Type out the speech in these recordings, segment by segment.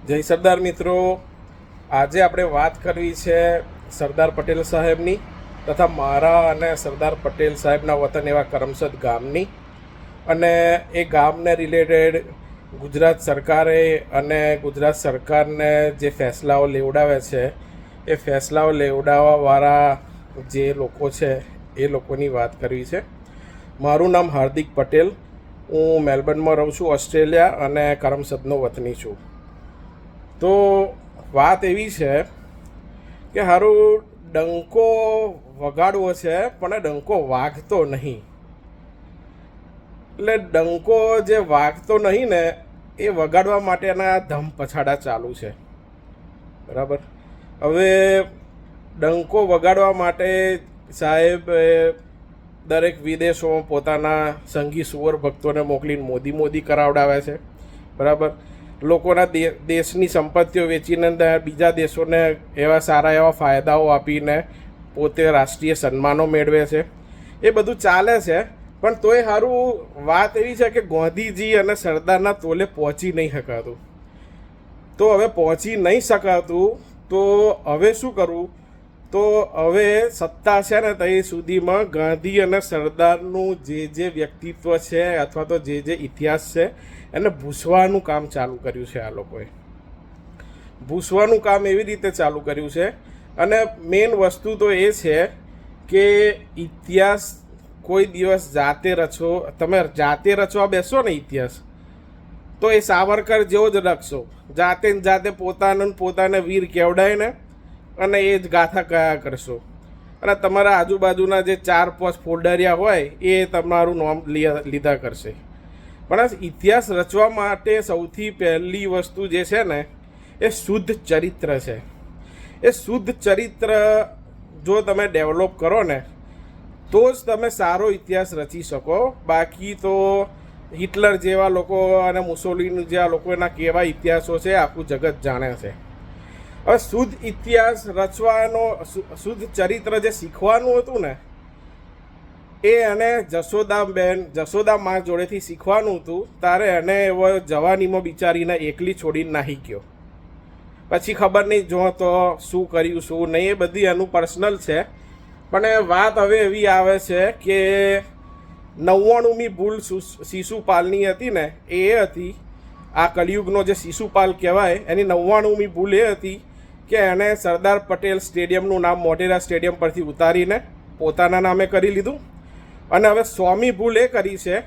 જય સરદાર મિત્રો, આજે આપણે વાત કરવી છે સરદાર પટેલ સાહેબની તથા મારા અને સરદાર પટેલ સાહેબના વતન એવા કરમસદ ગામની. અને એ ગામને રિલેટેડ ગુજરાત સરકારે અને ગુજરાત સરકારને જે ફેસલાઓ લેવડાવે છે એ ફેસલાઓ લેવડાવવાવાળા જે લોકો છે એ લોકોની વાત કરવી છે. મારું નામ હાર્દિક પટેલ, હું મેલબર્નમાં રહું છું ઓસ્ટ્રેલિયા અને કરમસદનો વતની છું. તો વાત એવી છે કે હારું ડંકો વગાડવો છે પણ ડંકો વાગતો નહીં. એટલે ડંકો જે વાગતો નહીં ને એ વગાડવા માટેના ધમ પછાડા ચાલુ છે, બરાબર. હવે ડંકો વગાડવા માટે સાહેબ દરેક વિદેશોમાં પોતાના સંઘી સુવર ભક્તોને મોકલીને મોદી કરાવડાવે છે, બરાબર. લોકોના દેશની સંપત્તિઓ વેચીને બીજા દેશોને એવા સારા એવા ફાયદાઓ આપીને પોતે રાષ્ટ્રીય સન્માનો મેળવે છે. એ બધું ચાલે છે, પણ તોય સારું વાત એવી છે કે ગાંધીજી અને સરદારના તોલે પહોંચી નહીં શકાતું. તો હવે પહોંચી નહીં શકાતું તો હવે શું કરવું? તો હવે સત્તા છે ને ત્યાં સુધીમાં ગાંધી અને સરદારનું જે વ્યક્તિત્વ છે અથવા તો જે ઇતિહાસ છે એને ભૂસવાનું કામ ચાલુ કર્યું છે. આ લોકોએ ભૂસવાનું કામ એવી રીતે ચાલુ કર્યું છે. અને મેઇન વસ્તુ તો એ છે કે ઇતિહાસ કોઈ દિવસ જાતે રચો, તમે જાતે રચવા બેસો ને ઇતિહાસ, તો એ સાવરકર જેવો જ રચશો. જાતે પોતાને વીર કહેવડાય ને અને એ જ ગાથા કયા કરશો. અને તમારા આજુબાજુના જે 4-5 ફોલ્ડરિયા હોય એ તમારું નામ લીધા કરશે. પણ ઇતિહાસ રચવા માટે સૌથી પહેલી વસ્તુ જે છે ને એ શુદ્ધ ચરિત્ર છે. એ શુદ્ધ ચરિત્ર જો તમે ડેવલપ કરો ને તો જ તમે સારો ઇતિહાસ રચી શકો. બાકી તો હિટલર જેવા લોકો અને મુસોલિની જેવા લોકોના કેવા ઇતિહાસો છે આખું જગત જાણે છે. હવે શુદ્ધ ઇતિહાસ રચવાનો, શુદ્ધ ચરિત્ર જે શીખવાનું હતું ને એ એને જશોદા માં જોડેથી શીખવાનું હતું. તારે એને એવો જવાનીમાં બિચારીને એકલી છોડીને નાહી ગયો. પછી ખબર નહીં જો તો શું કર્યું શું નહીં, એ બધી એનું પર્સનલ છે. પણ વાત હવે એવી આવે છે કે 99મી ભૂલ શિશુપાલની હતી ને એ હતી, આ કલિયુગનો જે શિશુપાલ કહેવાય એની 99મી ભૂલ એ હતી કે એણે સરદાર પટેલ સ્ટેડિયમનું નામ મોટેરા સ્ટેડિયમ પરથી ઉતારીને પોતાના નામે કરી લીધું. અને હવે 100મી ભૂલ એ કરી છે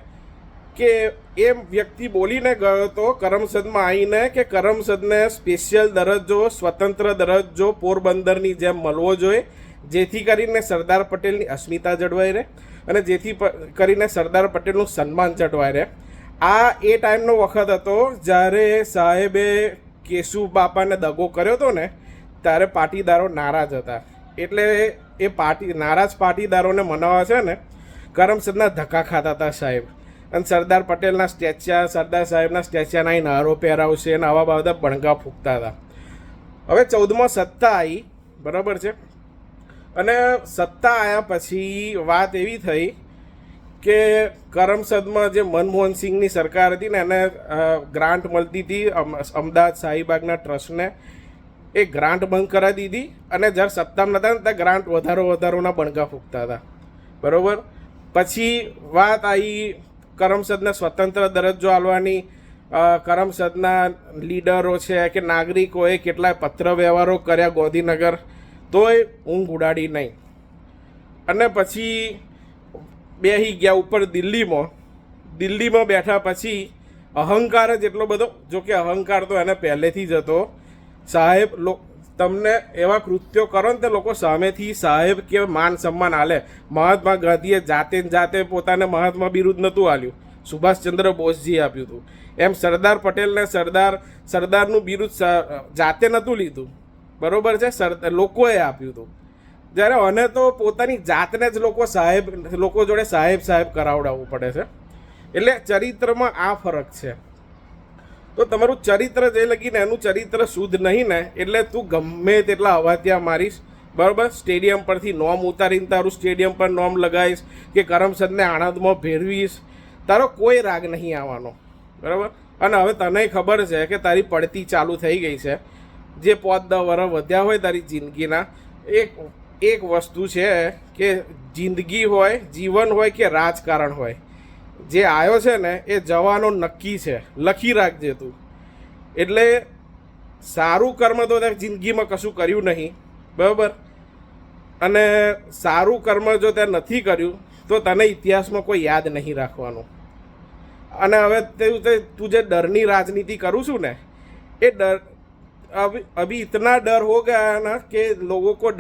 કે એ વ્યક્તિ બોલીને ગયો હતો કરમસદમાં આવીને કે કરમસદને સ્પેશિયલ દરજ્જો, સ્વતંત્ર દરજ્જો પોરબંદરની જેમ મળવો જોઈએ, જેથી કરીને સરદાર પટેલની અસ્મિતા જળવાઈ રહે અને જેથી કરીને સરદાર પટેલનું સન્માન જળવાઈ રહે. આ એ ટાઈમનો વખત હતો જ્યારે સાહેબે કેશુ બાપાને દગો કર્યો હતો ને ત્યારે પાટીદારો નારાજ હતા. એટલે એ નારાજ પાટીદારોને મનાવવા છે ને કરમસદના ધક્કા ખાતા હતા સાહેબ. અને સરદાર પટેલના સ્ટેચ્યા, સરદાર સાહેબના સ્ટેચ્યાના અહીં નારો પહેરાવશે અને આવા બધા બણગા ફૂંકતા હતા. હવે 14માં સત્તા આવી, બરાબર છે. અને સત્તા આવ્યા પછી વાત એવી થઈ કે કરમસદમાં જે મનમોહન સિંહની સરકાર હતી ને એને ગ્રાન્ટ મળતી હતી અમદાવાદ શાહીબાગના ટ્રસ્ટને. એ ગ્રાન્ટ બંધ કરાવી દીધી અને જ્યારે સત્તામાં નહોતા ને ત્યાં ગ્રાન્ટ વધારોના બણગા ફૂંકતા હતા, બરાબર. પછી વાત આવી કરમસદને સ્વતંત્ર દરજ્જો આપવાની. કરમસદના લીડરો છે કે નાગરિકોએ કેટલાય પત્ર વ્યવહારો કર્યા ગાંધીનગર, તોય ઊંઘ ઉડાડી નહીં. અને પછી બેસી ગયા ઉપર દિલ્હીમાં બેઠા પછી અહંકાર જ એટલો બધો, જો કે અહંકાર તો એને પહેલેથી જ હતો. સાહેબ તમને એવા કૃત્યો કરો ને તે લોકો સામેથી સાહેબ કે માન સન્માન આલે. મહાત્મા ગાંધીએ જાતે પોતાને મહાત્મા બિરુદ નહોતું આલ્યું, સુભાષચંદ્ર બોઝજીએ આપ્યું હતું. એમ સરદાર પટેલને સરદારનું બિરુદ જાતે નહોતું લીધું, બરોબર છે, લોકોએ આપ્યું હતું. જ્યારે અને તો પોતાની જાતને જ લોકો જોડે સાહેબ કરાવડાવવું પડે છે. એટલે ચરિત્રમાં આ ફરક છે. તો તમારું ચરિત્ર જે લગીને એનું ચરિત્ર શુદ્ધ નહીં ને એટલે તું ગમે તેટલા અવાત્યા મારીશ, બરાબર. સ્ટેડિયમ પરથી નોમ ઉતારીને તારું સ્ટેડિયમ પર નોમ લગાવીશ કે કરમસદને આણંદમાં ભેરવીશ, તારો કોઈ રાગ નહીં આવવાનો, બરાબર. અને હવે તને ખબર છે કે તારી પડતી ચાલુ થઈ ગઈ છે. જે 5-10 વર્ષ વધ્યા હોય તારી જિંદગીના, એક વસ્તુ છે કે જિંદગી હોય, જીવન હોય કે રાજકારણ હોય, જે આવ્યો છે ને એ જવાનો નક્કી છે. લખી રાખજે તું. એટલે સારું કર્મ તો તે જિંદગીમાં કશું કર્યું નહીં, બરાબર. અને સારું કર્મ જો તે નથી કર્યું તો તને ઇતિહાસમાં કોઈ યાદ નહીં રાખવાનું. અને હવે તું જે ડરની રાજનીતિ કરું છું ને, એ ડર अभी इतना डर हो गया है ना कि लोगों का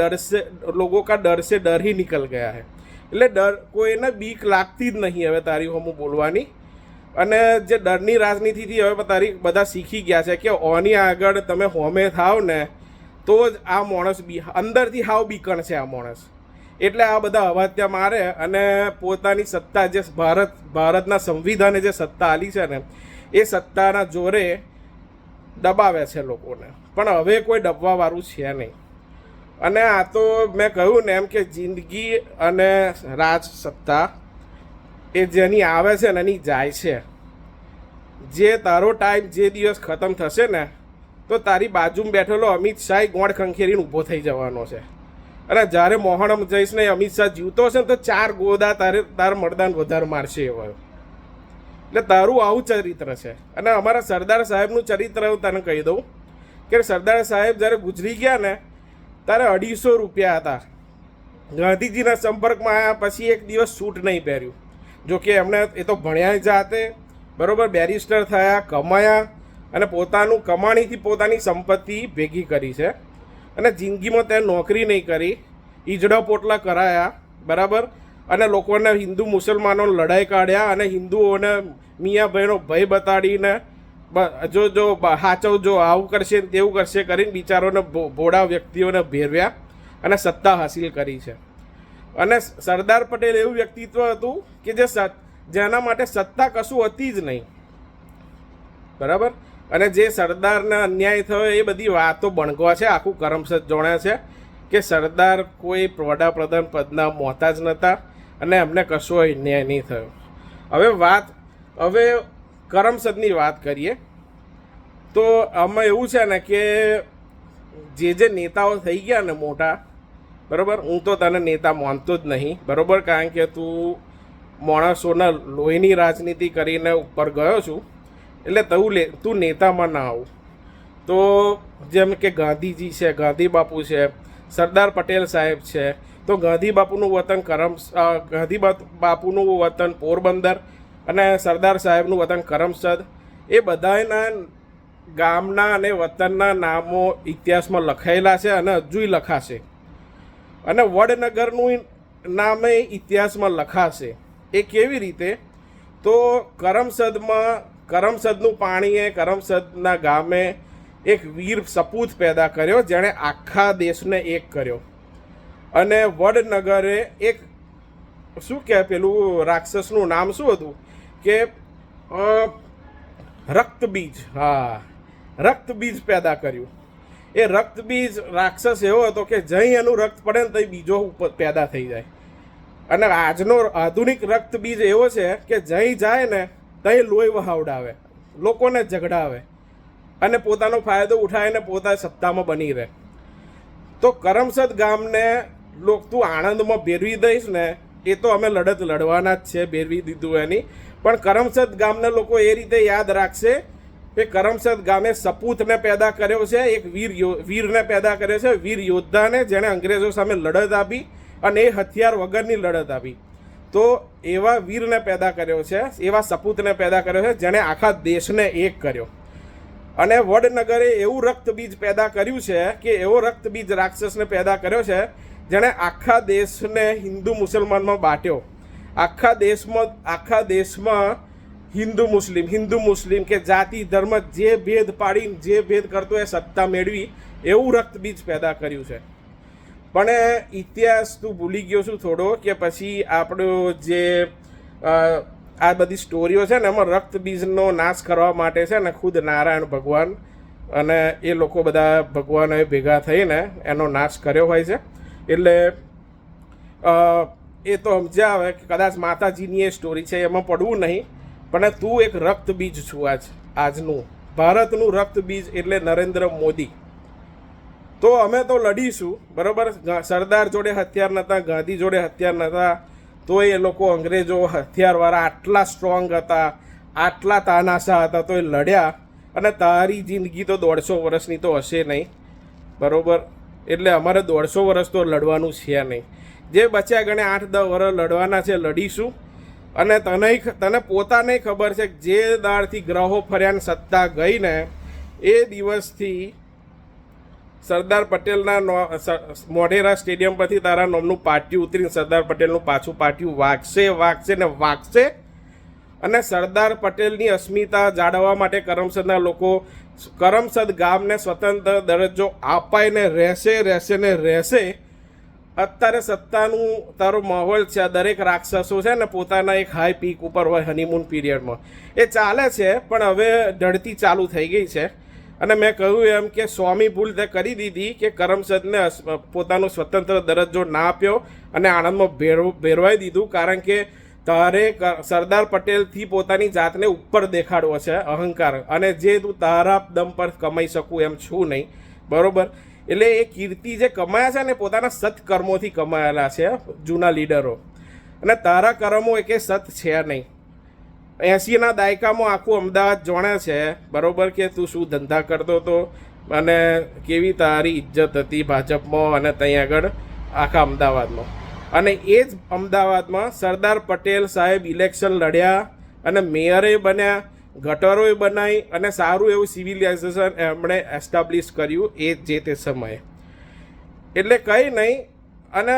डर से डर ही निकल गया है. એટલે ડર કોઈને બીક લાગતી જ નહીં હવે તારી હમું બોલવાની. અને જે ડરની રાજનીતિથી હવે તારી બધા શીખી ગયા છે કે ઓની આગળ તમે હોમે થાવ ને તો જ આ માણસ અંદરથી હાવ બીકણ છે આ માણસ. એટલે આ બધા અવાજ ત્યાં મારે અને પોતાની સત્તા જે ભારતના સંવિધાને જે સત્તા આલી છે ને એ સત્તાના જોરે દબાવે છે લોકોને. પણ હવે કોઈ દબવાવાળું છે નહીં. અને આ તો મેં કહ્યું ને એમ કે જિંદગી અને રાજ સત્તા એ જેની આવે છે ને એની જાય છે. જે તારો ટાઈમ જે દિવસ ખતમ થશે ને તો તારી બાજુમાં બેઠેલો અમિત શાહ ગોળ ખંખેરીને ઊભો થઈ જવાનો છે. અને જ્યારે મોહણમ જઈશ ને અમિત શાહ જીવતો હશે ને તો 4 ગોદા તાર મરદાન વધારે મારશે એવો. એટલે તારું આવું ચરિત્ર છે. અને અમારા સરદાર સાહેબનું ચરિત્ર હું તને કહી દઉં કે સરદાર સાહેબ જ્યારે ગુજરી ગયા ને ત્યારે 250 રૂપિયા હતા. ગાંધીજીના સંપર્કમાં આવ્યા પછી એક દિવસ સૂટ નહીં પહેર્યું. જોકે એમણે એ તો ભણ્યા જાતે, બરાબર, બેરિસ્ટર થયા, કમાયા અને પોતાનું કમાણીથી પોતાની સંપત્તિ ભેગી કરી છે. અને જિંદગીમાં તે નોકરી નહીં કરી, ઈજડા પોટલા કરાયા, બરાબર. અને લોકોને હિન્દુ મુસલમાનો લડાઈ કાઢ્યા અને હિન્દુઓને મિયાભાઈનો ભય બતાડીને જો હાચવજો, આવું કરશે તેવું કરશે કરીને બિચારોને ભોળા વ્યક્તિઓને ભેરવ્યા અને સત્તા હાસિલ કરી છે. અને સરદાર પટેલ એવું વ્યક્તિત્વ હતું કે જેના માટે સત્તા કશું હતી જ નહીં, બરાબર. અને જે સરદારને અન્યાય થયો એ બધી વાતો બણગવા છે. આખું કરમસદ જોણે છે કે સરદાર કોઈ વડાપ્રધાન પદના મોહતાજ નહોતા અને એમને કશો અન્યાય નહીં થયો. હવે કરમસદની વાત કરીએ તો આમાં એવું છે ને કે જે નેતાઓ થઈ ગયા ને મોટા, બરાબર, હું તો તને નેતા માનતો જ નહીં, બરાબર, કારણ કે તું માણસોના લોહીની રાજનીતિ કરીને ઉપર ગયો છું. એટલે તું નેતામાં ના આવું. તો જેમ કે ગાંધીજી છે, ગાંધી બાપુ છે, સરદાર પટેલ સાહેબ છે, તો ગાંધી બાપુનું વતન પોરબંદર અને સરદાર સાહેબનું વતન કરમસદ. એ બધાના ગામના અને વતનના નામો ઇતિહાસમાં લખાયેલા છે અને હજુય લખાશે. અને વડનગરનું નામે ઇતિહાસમાં લખાશે. એ કેવી રીતે? તો કરમસદનું પાણીએ કરમસદના ગામે એક વીર સપૂત પેદા કર્યો જેણે આખા દેશને એક કર્યો. અને વડનગરે એક શું કહે પેલું રાક્ષસનું નામ શું હતું કે રક્તબીજ, હા, રક્તબીજ પેદા કર્યું. એ રક્તબીજ રાક્ષસ એવો હતો કે જઈ એનું રક્ત પડે ને તો બીજો પેદા થઈ જાય. અને આજનો આધુનિક રક્તબીજ એવો છે કે જઈ જાય ને તઈ લોહી વહાવડાવે, લોકોને ઝઘડાવે અને પોતાનો ફાયદો ઉઠાવીને પોતા સત્તામાં બની રહે. તો કરમસદ ગામને તું આણંદમાં ભેરવી દઈશ ને એ તો અમે લડત લડવાના જ છે, ભેરવી દીધું એની. પણ કરમસદ ગામના લોકો એ રીતે યાદ રાખશે કે કરમસદ ગામે સપૂતને પેદા કર્યો છે, એક વીરને પેદા કર્યો છે, વીર યોદ્ધાને જેણે અંગ્રેજો સામે લડત આપી અને એ હથિયાર વગરની લડત આપી. તો એવા વીરને પેદા કર્યો છે, એવા સપૂતને પેદા કર્યો છે જેણે આખા દેશને એક કર્યો. અને વડનગરે એવું રક્તબીજ પેદા કર્યું છે કે એવો રક્તબીજ રાક્ષસને પેદા કર્યો છે જેણે આખા દેશને હિન્દુ મુસલમાનમાં બાંટ્યો. આખા દેશમાં હિન્દુ મુસ્લિમ કે જાતિ ધર્મ જે ભેદ પાડીને જે ભેદ કરતો એ સત્તા મેળવી એવું રક્તબીજ પેદા કર્યું છે. પણ ઇતિહાસ તું ભૂલી ગયો છું થોડો કે પછી આપણો જે આ બધી સ્ટોરીઓ છે ને એમાં રક્તબીજનો નાશ કરવા માટે છે ને ખુદ નારાયણ ભગવાન અને એ લોકો બધા ભગવાનોએ ભેગા થઈને એનો નાશ કર્યો હોય છે. એટલે એ તો સમજ્યા આવે કે કદાચ માતાજીની એ સ્ટોરી છે, એમાં પડવું નહીં. પણ તું એક રક્તબીજ છું આજ. આજનું ભારતનું રક્ત બીજ એટલે નરેન્દ્ર મોદી. તો અમે તો લડીશું, બરાબર. સરદાર જોડે હથિયાર નહોતા, ગાંધી જોડે હથિયાર નહોતા, તો એ લોકો અંગ્રેજો હથિયારવાળા આટલા સ્ટ્રોંગ હતા, આટલા તાનાશા હતા, તો એ લડ્યા. અને તારી જિંદગી તો 150 વર્ષની તો હશે નહીં, બરાબર. એટલે અમારે 150 વર્ષ તો લડવાનું છે નહીં. જે બચ્યા ગણે 8-10 વર્ષ લડવાના છે, લડીશું. અને તને પોતાને ખબર છે કે જે દાળથી ગ્રહો ફર્યા ને સત્તા ગઈ ને એ દિવસથી સરદાર પટેલના મોઢેરા સ્ટેડિયમ પરથી તારા નામનું પાટિયું ઉતરીને સરદાર પટેલનું પાછું પાટિયું વાગશે ને વાગશે. અને સરદાર પટેલની અસ્મિતા જાળવવા માટે કરમસદના લોકો કરમસદ ગામને સ્વતંત્ર દરજ્જો અપાઈને રહેશે. અત્યારે સત્તાનું તારો માહોલ છે, દરેક રાક્ષસો છે ને પોતાના એક હાઈ પીક ઉપર હોય હનીમૂન પીરિયડમાં, એ ચાલે છે. પણ હવે ઢળતી ચાલુ થઈ ગઈ છે. અને મેં કહ્યું એમ કે સ્વામી ભૂલ તે કરી દીધી કે કરમસદને પોતાનો સ્વતંત્ર દરજ્જો ના આપ્યો અને આણંદમાં ભેરવાઈ દીધું. કારણ કે તારે સરદાર પટેલથી પોતાની જાતને ઉપર દેખાડવો છે, અહંકાર. અને જે તું તારા દમ પર કમાઈ શકું એમ છું નહીં, બરાબર. એટલે એ કીર્તિ જે કમાયા છે ને પોતાના સત્કર્મોથી કમાયેલા છે જૂના લીડરો. અને તારા કર્મો એકે સત છે નહીં. 80ના દાયકામાં આખું અમદાવાદ જાણે છે, બરાબર, કે તું શું ધંધા કરતો હતો અને કેવી તારી ઇજ્જત હતી ભાજપમાં અને ત્યાં આગળ આખા અમદાવાદમાં. અને એ જ અમદાવાદમાં સરદાર પટેલ સાહેબ ઇલેક્શન લડ્યા અને મેયરે બન્યા, ગટરોએ બનાવી અને સારું એવું સિવિલાઇઝેશન એમણે એસ્ટાબ્લિશ કર્યું એ જે તે સમયે. એટલે કંઈ નહીં. અને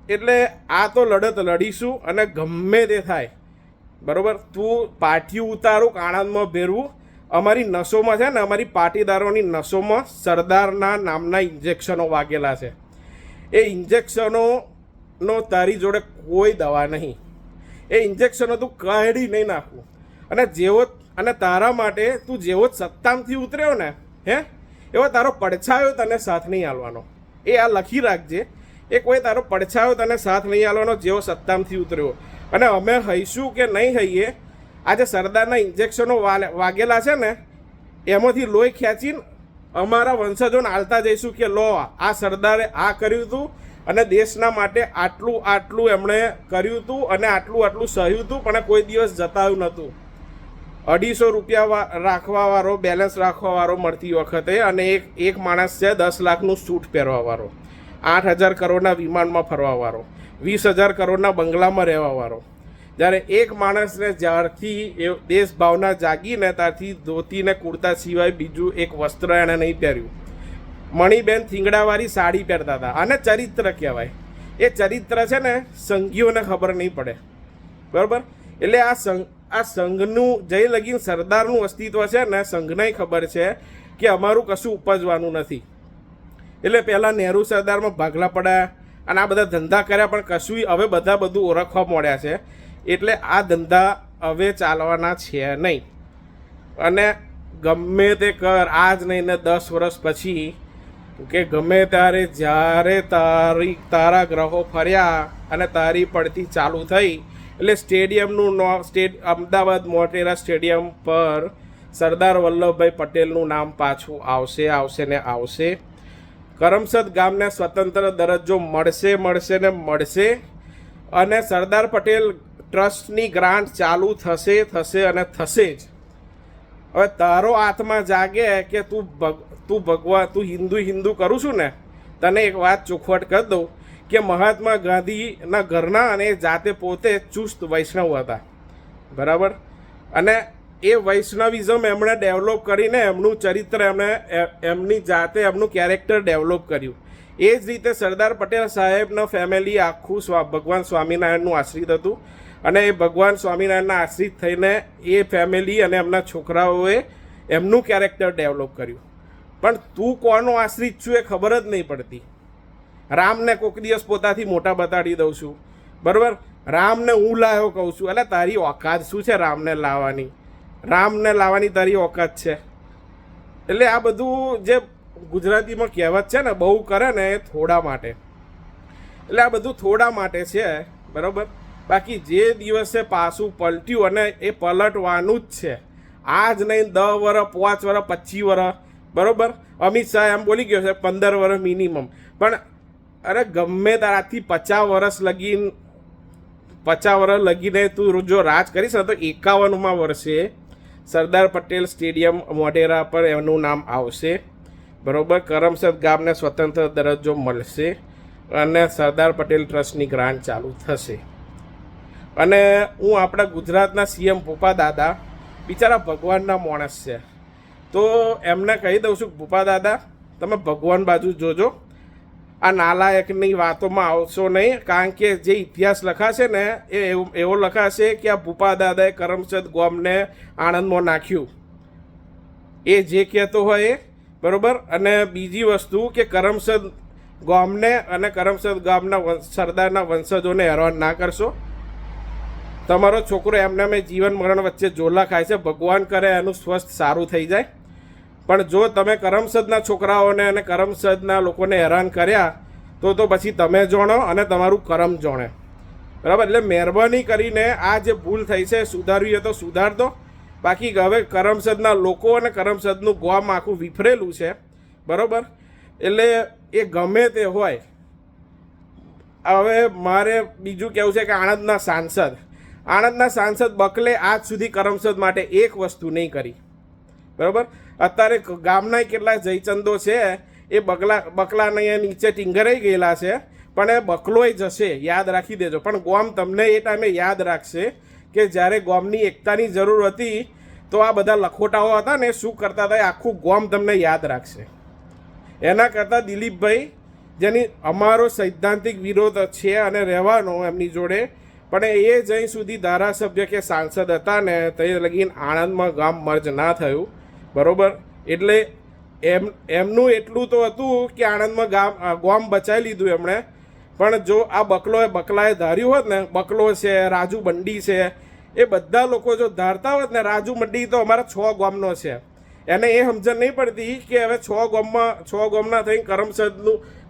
એટલે આ તો લડત લડીશું અને ગમે તે થાય, બરાબર. તું પાટિયું ઉતારું આણંદમાં ભેરવું, અમારી નસોમાં છે ને, અમારી પાટીદારોની નસોમાં સરદારના નામના ઇન્જેક્શનો વાગેલા છે. એ ઇન્જેક્શનોનો તારી જોડે કોઈ દવા નહીં. એ ઇન્જેક્શનો તું કાઢી નહીં નાખવું. અને તારા માટે તું જેવો જ સત્તામાંથી ઉતર્યો ને એવો તારો પડછાયો તને સાથ નહીં આલવાનો. એ આ લખી રાખજે. એ કોઈ તારો પડછાયો તને સાથ નહીં આલવાનો જેવો સત્તામાંથી ઉતર્યો. અને અમે હઈશું કે નહીં હઈએ, આજે સરદારના ઇન્જેક્શનો વાગેલા છે ને એમાંથી લોહી ખેંચીને અમારા વંશજોને આલતા જઈશું કે લો આ સરદારે આ કર્યું હતું અને દેશના માટે આટલું એમણે કર્યું હતું અને આટલું સહ્યું હતું, પણ કોઈ દિવસ જતાવ્યું નહોતું. 250 રૂપિયા રાખવાવાળો, બેલેન્સ રાખવાવાળો મળતી વખતે, અને એક માણસ છે 10 લાખનું સૂટ પહેરવાવાળો, 8,000 કરોડના વિમાનમાં ફરવાવાળો, 20,000 કરોડના બંગલામાં રહેવાવાળો. જ્યારે એક માણસને જ્યારથી એ દેશભાવના જાગીને ત્યારથી ધોતીને કુર્તા સિવાય બીજું એક વસ્ત્ર એણે નહીં પહેર્યું. મણીબેન થીંગડાવાળી સાડી પહેરતા હતા. અને ચરિત્ર કહેવાય. એ ચરિત્ર છે ને સંઘીઓને ખબર નહીં પડે, બરાબર. એટલે આ સંઘનું જઈ લગીને સરદારનું અસ્તિત્વ છે ને સંઘને ખબર છે કે અમારું કશું ઉપજવાનું નથી. એટલે પહેલાં નહેરુ સરદારમાં ભાગલા પડ્યા અને આ બધા ધંધા કર્યા, પણ કશું હવે બધું ઓળખવા મળ્યા છે. એટલે આ ધંધા હવે ચાલવાના છે નહીં. અને ગમે તે કર, આજ નહીં ને 10 વર્ષ પછી કે ગમે ત્યારે જ્યારે તારા ગ્રહો ફર્યા અને તારી પડતી ચાલુ થઈ, એટલે સ્ટેડિયમનું અમદાવાદ મોટેરા સ્ટેડિયમ પર સરદાર વલ્લભભાઈ પટેલનું નામ પાછું આવશે. કરમસદ ગામને સ્વતંત્ર દરજ્જો મળશે. અને સરદાર પટેલ ટ્રસ્ટની ગ્રાન્ટ ચાલુ થશે અને થશે જ. હવે તારો આત્મા જાગે કે તું હિન્દુ કરું છું ને, તને એક વાત ચોખવટ કરી દઉં કે મહાત્મા ગાંધીના ઘરના અને જાતે પોતે ચુસ્ત વૈષ્ણવ હતા, બરાબર. અને એ વૈષ્ણવિઝમ એમણે ડેવલપ કરીને એમનું ચરિત્ર એમની જાતે એમનું કેરેક્ટર ડેવલપ કર્યું. એ જ રીતે સરદાર પટેલ સાહેબનો ફેમિલી આખું ભગવાન સ્વામિનારાયણનું આશ્રિત હતું. અને એ ભગવાન સ્વામિનારાયણના આશ્રિત થઈને એ ફેમિલી અને એમના છોકરાઓએ એમનું કેરેક્ટર ડેવલપ કર્યું. પણ તું કોનો આશ્રિત છું એ ખબર જ નહીં પડતી. રામને કોઈક દિવસ પોતાથી મોટા બતાડી દઉં છું, બરાબર. રામને હું લાવ્યો કહું છું. એટલે તારી ઓકાત શું છે રામને લાવવાની તારી ઓકાત છે. એટલે આ બધું જે ગુજરાતીમાં કહેવત છે ને, બહુ કરે ને એ થોડા માટે. એટલે આ બધું થોડા માટે છે, બરાબર. બાકી જે દિવસે પાછું પલટ્યું અને એ પલટવાનું જ છે. આ જ નહીં 10 વર્ષ 5 વર્ષ 25 વર્ષ, બરાબર. અમિત શાહ એમ બોલી ગયો છે 15 વર્ષ મિનિમમ, પણ અરે ગમે તારાથી 50 વર્ષ લગીને તું જો રાજ કરીશ ને તો 51મા વર્ષે સરદાર પટેલ સ્ટેડિયમ મોઢેરા પર એનું નામ આવશે, બરાબર. કરમસદ ગામને સ્વતંત્ર દરજ્જો મળશે અને સરદાર પટેલ ટ્રસ્ટની ગ્રાન્ટ ચાલુ થશે. અને હું આપણા ગુજરાતના સીએમ ભૂપા દાદા બિચારા ભગવાનના માણસ છે, તો એમને કહી દઉં છું, ભૂપા દાદા તમે ભગવાન બાજુ જોજો, આ નાલાયકની વાતોમાં આવશો નહીં. કારણ કે જે ઇતિહાસ લખાશે ને એ એવો લખાશે કે આ ભૂપા દાદાએ કરમસદ ગામને આણંદમાં નાખ્યું, એ જે કહેતો હોય એ, બરાબર. અને બીજી વસ્તુ કે કરમસદ ગામને અને કરમસદ ગામના સરદારના વંશજોને હેરાન ના કરશો. તમારો છોકરો એમને મેં જીવન મરણ વચ્ચે ઝોલા ખાય છે, ભગવાન કરે એનું સ્વસ્થ સારું થઈ જાય. પણ જો તમે કરમસદના છોકરાઓને અને કરમસદના લોકોને હેરાન કર્યા તો પછી તમે જાણો અને તમારું કરમ જાણે, બરાબર. એટલે મહેરબાની કરીને આ જે ભૂલ થઈ છે સુધારવી હોય તો સુધાર દો. બાકી હવે કરમસદના લોકો અને કરમસદનું ગામ આખું વિફરેલું છે, બરાબર. એટલે એ ગમે તે હોય. હવે મારે બીજું કહેવું છે કે આણંદના સાંસદ બકલે આજ સુધી કરમસદ માટે એક વસ્તુ નહીં કરી, બરાબર. અત્યારે ગામના કેટલા જયચંદો છે એ બકલાને નીચે ટીંગરાઈ ગયેલા છે, પણ એ બકલોય જશે, યાદ રાખી દેજો. પણ ગામ તમને એ ટાઈમે યાદ રાખશે કે જ્યારે ગામની એકતાની જરૂર હતી તો આ બધા લખોટાઓ હતા ને શું કરતા હતા, આખું ગામ તમને યાદ રાખશે. એના કરતાં દિલીપભાઈ, જેની અમારો સૈદ્ધાંતિક વિરોધ છે અને રહેવાનો એમની જોડે, પણ એ જ્યાં સુધી ધારાસભ્ય કે સાંસદ હતા ને ત્યાં લગીને આણંદમાં ગામ મર્જ ના થયું, બરાબર. એટલે એમનું એટલું તો હતું કે આણંદમાં ગામ બચાવી લીધું એમણે. પણ જો આ બકલાએ ધાર્યું હોત ને, બકલો છે, રાજુ બંડી છે, એ બધા લોકો જો ધારતા હોત ને, રાજુ મંડી તો અમારા 6 ગામનો છે, એને એ સમજણ નહીં પડતી કે હવે 6 ગામના થઈને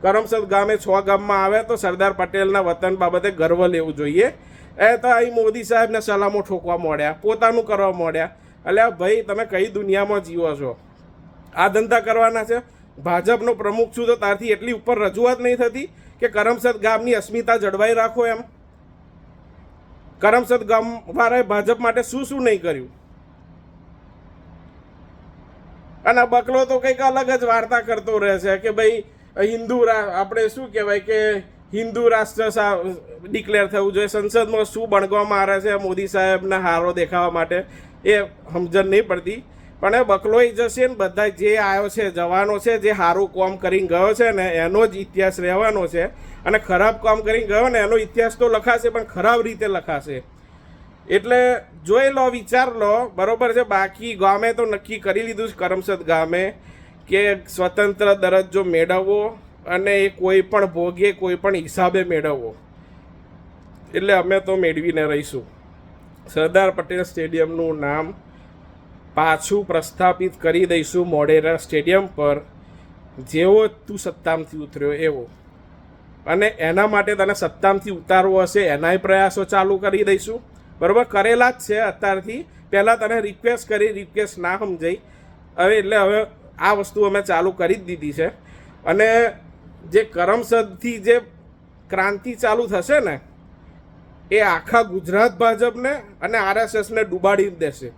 કરમસદ ગામે 6 ગામમાં આવે તો સરદાર પટેલના વતન બાબતે ગર્વ લેવું જોઈએ. એ તો અહીં મોદી સાહેબને સલામો ઠોકવા માંડ્યા, પોતાનું કરવા માંડ્યા. એટલે ભાઈ તમે કઈ દુનિયામાં જીવો છો? આ ધંધા કરવાના છે? ભાજપનો પ્રમુખ છું તો તારથી એટલી ઉપર રજૂઆત નહીં થતી કે કરમસદ ગામની અસ્મિતા જળવાઈ રાખો એમ? કરમસદ ગામવાળાએ ભાજપ માટે શું નહીં કર્યું? અને બકલો તો કંઈક અલગ જ વાર્તા કરતો રહે છે કે ભાઈ આપણે શું કહેવાય કે હિન્દુ રાષ્ટ્ર ડિક્લેર થવું જોઈએ. સંસદમાં શું બણગવામાં આવે છે મોદી સાહેબના હારો દેખાવા માટે, એ સમજણ નહીં પડતી. પણ એ બકલોય જશે ને, બધા જે આવ્યો છે જવાનો છે, જે સારું કામ કરીને ગયો છે ને એનો જ ઇતિહાસ રહેવાનો છે. અને ખરાબ કામ કરીને ગયો ને એનો ઇતિહાસ તો લખાશે, પણ ખરાબ રીતે લખાશે. એટલે જોઈ લો, વિચાર લો, બરાબર છે. બાકી ગામે તો નક્કી કરી લીધું છે કરમસદ ગામે કે સ્વતંત્ર દરજ્જો મેળવવો અને એ કોઈ પણ ભોગે કોઈ પણ હિસાબે મેળવવો. એટલે અમે તો મેળવીને રહીશું. સરદાર પટેલ સ્ટેડિયમનું નામ પાછું પ્રસ્થાપિત કરી દઈશું મોઢેરા સ્ટેડિયમ પર, જેવો તું સત્તામાંથી ઉતર્યો એવો. અને એના માટે તને સત્તામાંથી ઉતારવો હશે એનાય પ્રયાસો ચાલુ કરી દઈશું, બરાબર. કરેલા જ છે અત્યારથી. પહેલાં તને રિક્વેસ્ટ ના સમજાઈ હવે, એટલે હવે આ વસ્તુ અમે ચાલુ કરી જ દીધી છે. અને જે કરમસદથી જે ક્રાંતિ ચાલુ થશે ને એ આખા ગુજરાત ભાજપને અને આરએસએસને ડૂબાડી દેશે.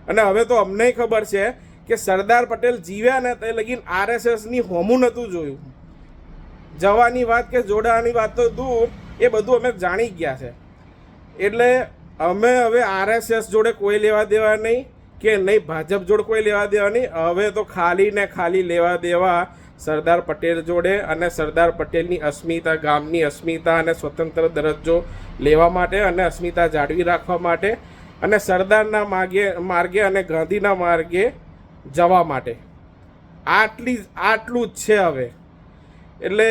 અને હવે તો અમને ખબર છે કે સરદાર પટેલ જીવ્યા ને તે લગીને આરએસએસની હોમું નહોતું જોયું. જવાની વાત કે જોડાવાની વાત તો દૂર, એ બધું અમે જાણી ગયા છે. એટલે અમે હવે આરએસએસ જોડે કોઈ લેવા દેવા નહીં કે નહીં ભાજપ જોડે કોઈ લેવા દેવા નહીં. હવે તો ખાલી ને ખાલી લેવા દેવા સરદાર પટેલ જોડે અને સરદાર પટેલની અસ્મિતા, ગામની અસ્મિતા અને સ્વતંત્ર દરજ્જો લેવા માટે અને અસ્મિતા જાળવી રાખવા માટે અને સરદારના માર્ગે અને ગાંધીના માર્ગે જવા માટે. આટલું જ છે હવે. એટલે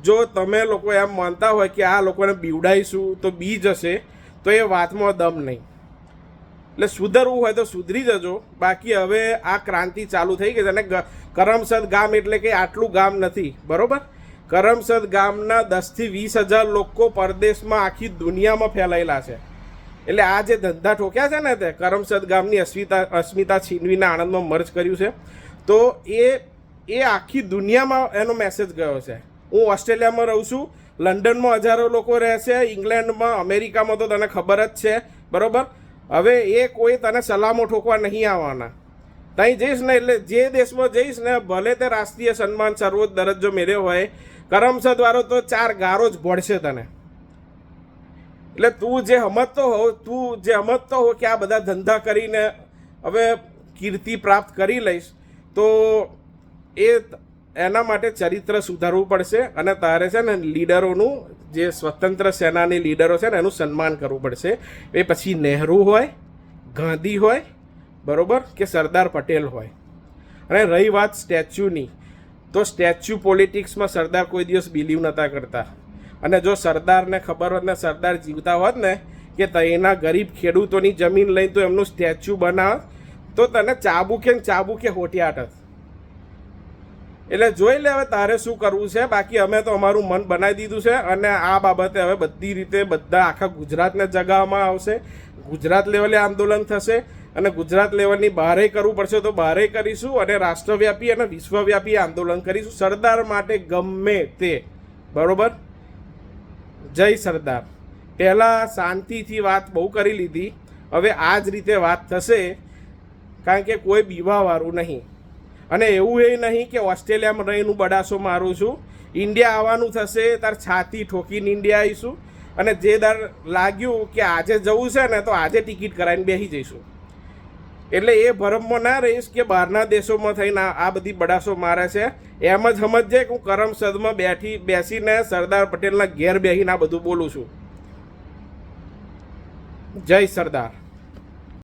જો તમે લોકો એમ માનતા હોય કે આ લોકોને બીવડાઈશું તો બી જશે, તો એ વાતમાં દમ નહીં. એટલે સુધરવું હોય તો સુધરી જજો. બાકી હવે આ ક્રાંતિ ચાલુ થઈ ગઈ છે. અને કરમસદ ગામ એટલે કે આટલું ગામ નથી, બરાબર. કરમસદ ગામના 10 થી 20 હજાર લોકો પરદેશમાં આખી દુનિયામાં ફેલાયેલા છે. એટલે આ જે ધંધા ઠોક્યા છે ને તે કરમસદ ગામની અસ્મિતા છીનવીને આણંદમાં મર્જ કર્યું છે, તો એ આખી દુનિયામાં એનો મેસેજ ગયો છે. હું ઓસ્ટ્રેલિયામાં રહું છું, લંડનમાં હજારો લોકો રહે છે, ઇંગ્લેન્ડમાં, અમેરિકામાં તો તને ખબર જ છે, બરાબર. હવે એ કોઈ તને સલામો ઠોકવા નહીં આવવાના. ત્યાં જઈશ ને એટલે જે દેશમાં જઈશ ને ભલે તે રાષ્ટ્રીય સન્માન સર્વોચ્ચ દરજ્જો મેળ્યો હોય, કરમસદ વાળો તો 4 ગારો જ ભોળશે તને. એટલે તું જે સમજતો હો કે આ બધા ધંધા કરીને હવે કીર્તિ પ્રાપ્ત કરી લઈશ, તો એના માટે ચરિત્ર સુધારવું પડશે અને તારે છે ને લીડરોનું, જે સ્વતંત્ર સેનાની લીડરો છે ને એનું સન્માન કરવું પડશે. એ પછી નહેરુ હોય, ગાંધી હોય, બરાબર, કે સરદાર પટેલ હોય. અને રહી વાત સ્ટેચ્યુની, તો સ્ટેચ્યુ પોલિટિક્સમાં સરદાર કોઈ દિવસ બિલીવ નહોતા કરતા. અને જો સરદારને ખબર હોત ને, સરદાર જીવતા હોત ને કે ત્યાંના ગરીબ ખેડૂતોની જમીન લઈને તો એમનું સ્ટેચ્યુ બનાવ, તો તને ચાબુકે હોટિયાટ હત. એટલે જોઈ લે હવે તારે શું કરવું છે. બાકી અમે તો અમારું મન બનાવી દીધું છે અને આ બાબતે હવે બધી રીતે બધા આખા ગુજરાતને જગાવવામાં આવશે. ગુજરાત લેવલે આંદોલન થશે અને ગુજરાત લેવલની બહારે કરવું પડશે તો બહારે કરીશું, અને રાષ્ટ્રવ્યાપી અને વિશ્વવ્યાપી આંદોલન કરીશું સરદાર માટે ગમે તે, બરોબર. જય સરદાર. પહેલાં શાંતિથી વાત બહુ કરી લીધી, હવે આ જ રીતે વાત થશે, કારણ કે કોઈ બીવાવાળું નહીં. અને એવું એ નહીં કે ઓસ્ટ્રેલિયામાં રહીને હું બડાસો મારું છું. ઇન્ડિયા આવવાનું થશે, તાર છાતી ઠોકીને ઇન્ડિયા આવીશું, અને જે દર લાગ્યું કે આજે જવું છે ને તો આજે ટિકિટ કરાવીને બેસી જઈશું. એટલે એ ભરમમાં ના રહીશ કે બહારના દેશોમાં થઈને આ બધી બડાસો મારે છે. એમ જ સમજજે કે હું કરમસદમાં બેસીને સરદાર પટેલના ઘેર બેસીને આ બધું બોલું છું. જય સરદાર.